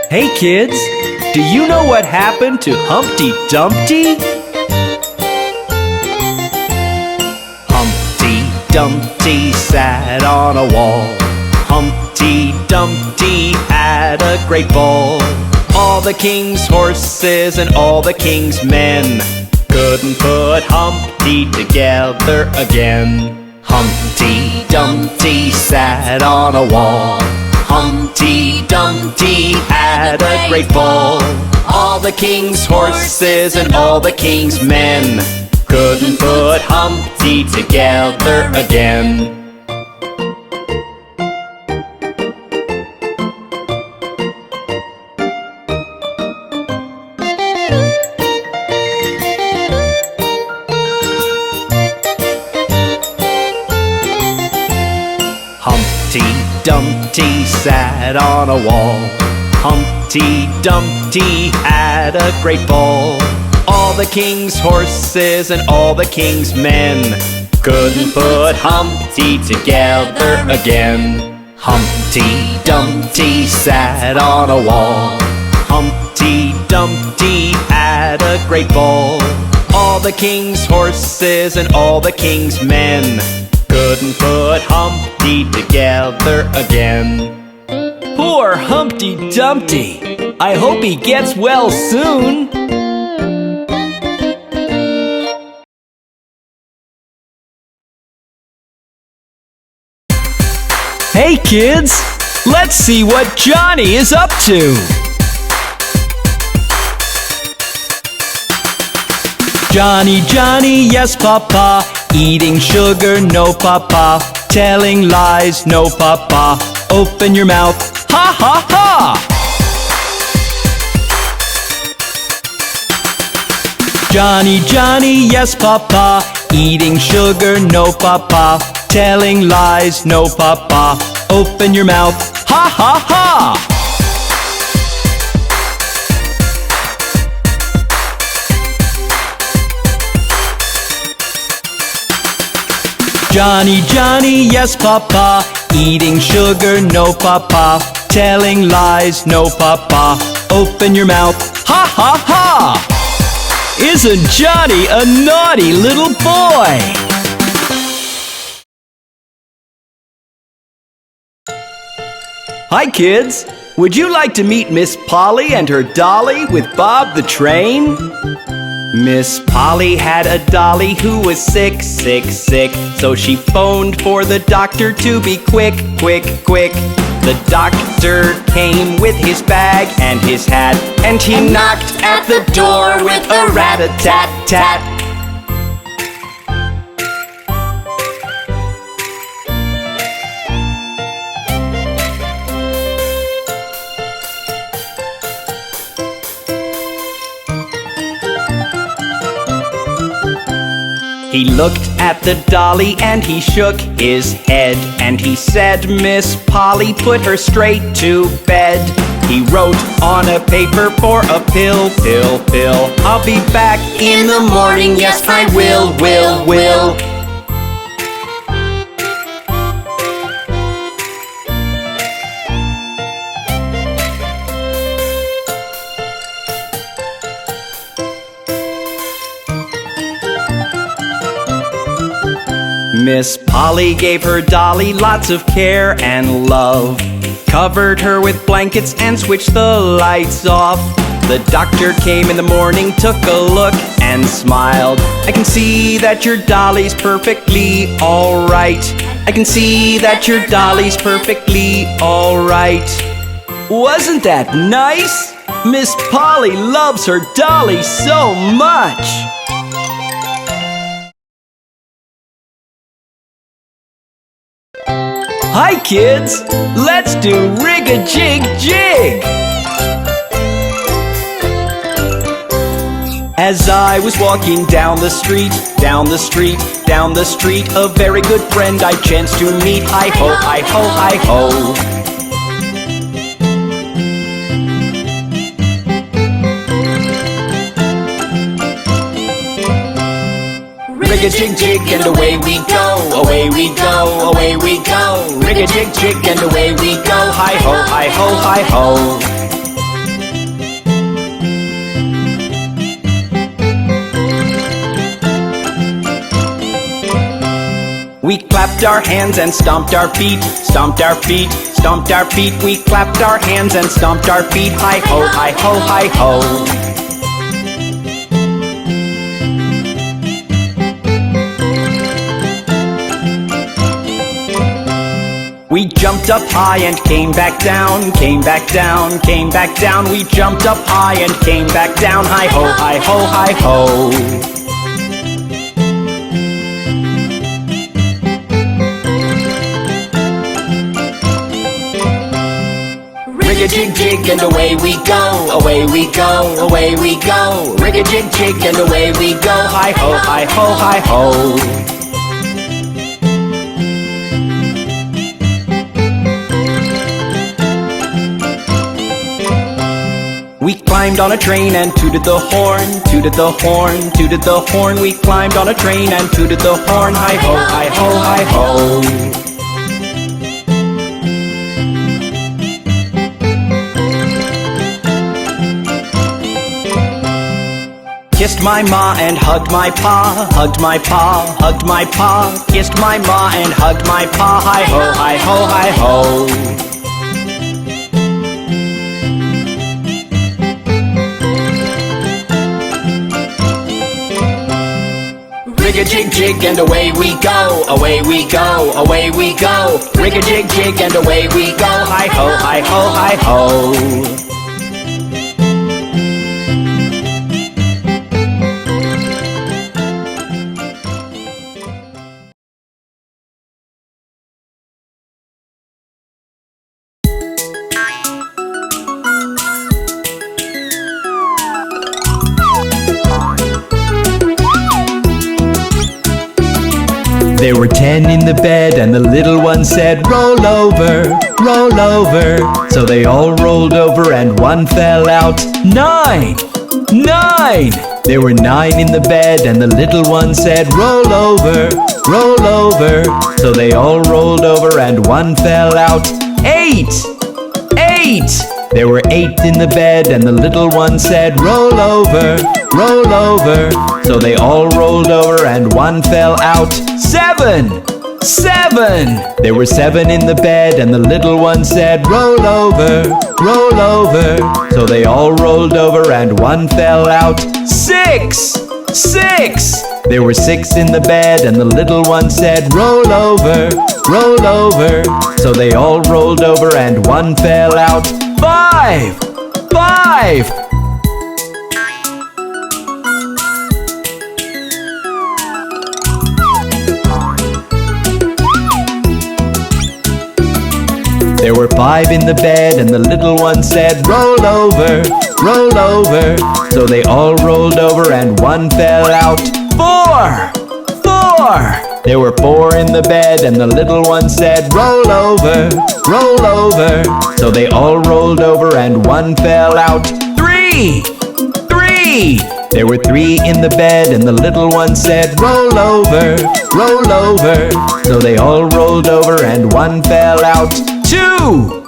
Hey kids, do you know what happened to Humpty Dumpty? Humpty Dumpty sat on a wall. Humpty Dumpty had a great ball. All the king's horses and all the king's men couldn't put Humpty together again. Humpty Dumpty sat on a wall. Humpty Dumpty had a great fall. All the king's horses and all the king's men couldn't put Humpty together again. Humpty Dumpty sat on a wall. Humpty Dumpty had a great fall. All the king's horses and all the king's men couldn't put Humpty together again. Humpty Dumpty sat on a wall. Humpty Dumpty had a great fall. All the king's horses and all the king's men couldn't put Humpty together again. Poor Humpty Dumpty! I hope he gets well soon! Hey kids! Let's see what Johnny is up to! Johnny, Johnny, yes papa, eating sugar, no papa, telling lies, no papa, open your mouth, ha ha ha! Johnny, Johnny, yes papa, eating sugar, no papa, telling lies, no papa, open your mouth, ha ha ha! Johnny, Johnny, yes papa, eating sugar, no papa, telling lies, no papa, open your mouth, ha ha ha! Isn't Johnny a naughty little boy? Hi kids, would you like to meet Miss Polly and her dolly with Bob the Train? Miss Polly had a dolly who was sick, sick, sick, so she phoned for the doctor to be quick, quick, quick. The doctor came with his bag and his hat, and he knocked at the door with a rat-a-tat-tat. He looked at the dolly and he shook his head, and he said, Miss Polly, put her straight to bed. He wrote on a paper for a pill, pill, pill. I'll be back in the morning, yes I will, will. Miss Polly gave her dolly lots of care and love, covered her with blankets and switched the lights off. The doctor came in the morning, took a look and smiled. I can see that your dolly's perfectly all right. I can see that your dolly's perfectly all right. Wasn't that nice? Miss Polly loves her dolly so much. Hi kids, let's do rig-a-jig jig! As I was walking down the street, down the street, down the street, a very good friend I chanced to meet. Hi-ho, hi-ho, hi-ho. Rig-a-jig jig and away we go, away we go, away we go. Rig-a-jig jig and away we go, hi-ho, hi-ho, hi-ho. We clapped our hands and stomped our feet, stomped our feet, stomped our feet. We clapped our hands and stomped our feet. Hi ho, hi ho, hi ho. We jumped up high and came back down, came back down, came back down. We jumped up high and came back down. Hi ho, hi ho, hi ho. Rig-a-jig jig and away we go, away we go, away we go. Rig-a-jig jig and away we go. Hi ho, hi ho, hi ho. We climbed on a train and tooted the horn, tooted the horn, tooted the horn. We climbed on a train and tooted the horn. Hi ho, hi ho, hi ho. Kissed my ma and hugged my pa, hugged my pa, hugged my pa. Kissed my ma and hugged my pa. Hi ho, hi ho, hi ho. Rig-a-jig jig and away we go, away we go, away we go. Rig-a-jig jig and away we go. Hi ho, hi ho, hi ho. There were 10 in the bed and the little one said, roll over, roll over. So they all rolled over and one fell out. 9! 9! There were 9 in the bed and the little one said, roll over, roll over. So they all rolled over and one fell out. 8! 8! There were 8 in the bed and the little one said, roll over, roll over. So they all rolled over and one fell out. 7! 7! There were 7 in the bed and the little one said, roll over, roll over. So they all rolled over and one fell out. 6! 6! There were 6 in the bed and the little one said, roll over, roll over. So they all rolled over and one fell out. 5! 5! There were 5 in the bed and the little one said, roll over, roll over. So they all rolled over and one fell out. 4! 4! There were 4 in the bed and the little one said, roll over, roll over. So they all rolled over and one fell out. 3! 3! There were 3 in the bed and the little one said, roll over, roll over. So they all rolled over and one fell out. 2!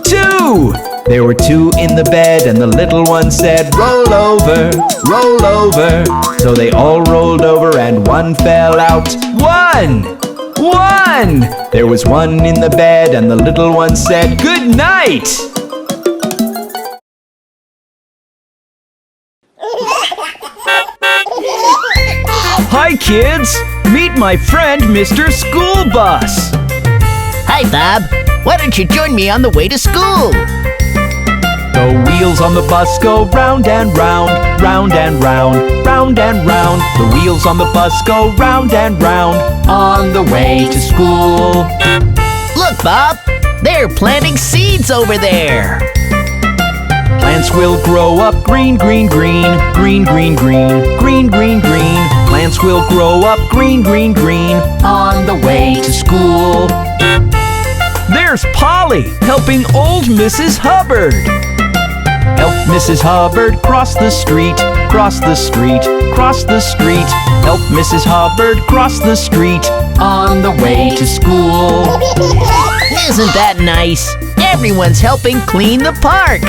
2! There were 2 in the bed and the little one said, roll over, roll over. So they all rolled over and one fell out. 1! 1! There was 1 in the bed and the little one said, good night! Hi kids! Meet my friend Mr. School Bus! Hi Bob! Why don't you join me on the way to school? The wheels on the bus go round and round, round and round, round and round. The wheels on the bus go round and round on the way to school. Look, Bob! They're planting seeds over there! Plants will grow up green, green, green, green, green, green, green, green, green. Plants will grow up green, green, green on the way to school. There's Polly helping old Mrs. Hubbard. Help Mrs. Hubbard cross the street, cross the street, cross the street. Help Mrs. Hubbard cross the street on the way to school. Isn't that nice? Everyone's helping clean the park.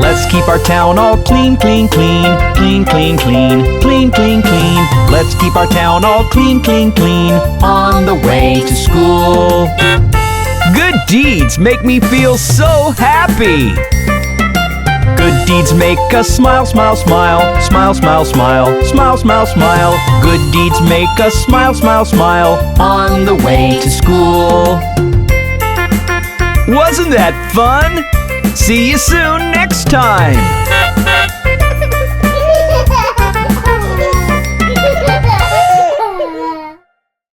Let's keep our town all clean, clean, clean. Clean, clean, clean. Clean, clean, clean. Let's keep our town all clean, clean, clean. On the way to school. Good deeds make me feel so happy. Good deeds make us smile, smile, smile. Smile, smile, smile. Smile, smile, smile. Good deeds make us smile, smile, smile. On the way to school. Wasn't that fun? See you soon next time!